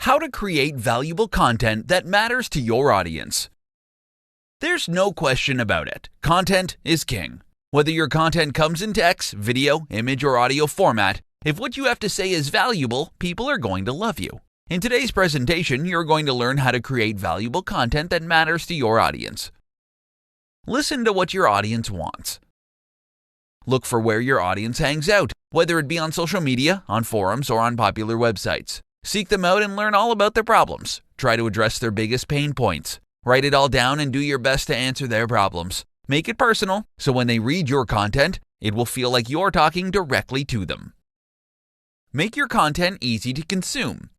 How to create valuable content that matters to your audience. There's no question about it. Content is king. Whether your content comes in text, video, image, or audio format, if what you have to say is valuable, people are going to love you. In today's presentation, you're going to learn how to create valuable content that matters to your audience. Listen to what your audience wants. Look for where your audience hangs out, whether it be on social media, on forums, or on popular websites. Seek them out and learn all about their problems. Try to address their biggest pain points. Write it all down and do your best to answer their problems. Make it personal, so when they read your content, it will feel like you're talking directly to them. Make your content easy to consume.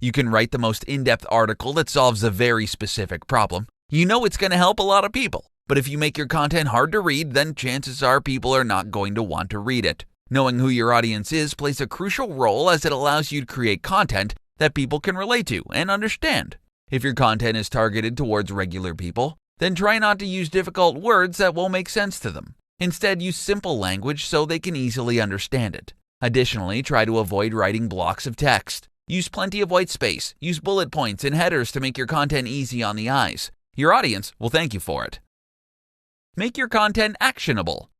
You can write the most in-depth article that solves a very specific problem. You know it's going to help a lot of people. But if you make your content hard to read, then chances are people are not going to want to read it. Knowing who your audience is plays a crucial role as it allows you to create content that people can relate to and understand. If your content is targeted towards regular people, then try not to use difficult words that won't make sense to them. Instead, use simple language so they can easily understand it. Additionally, try to avoid writing blocks of text. Use plenty of white space. Use bullet points and headers to make your content easy on the eyes. Your audience will thank you for it. Make your content actionable.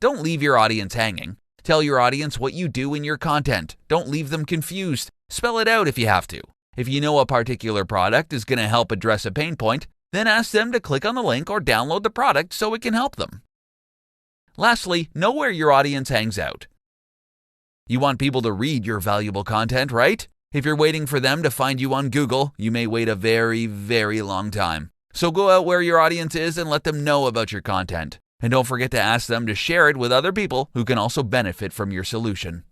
Don't leave your audience hanging. Tell your audience what you do in your content. Don't leave them confused. Spell it out if you have to. If you know a particular product is going to help address a pain point, then ask them to click on the link or download the product so it can help them. Lastly, know where your audience hangs out. You want people to read your valuable content, right? If you're waiting for them to find you on Google, you may wait a very, very long time. So go out where your audience is and let them know about your content. And don't forget to ask them to share it with other people who can also benefit from your solution.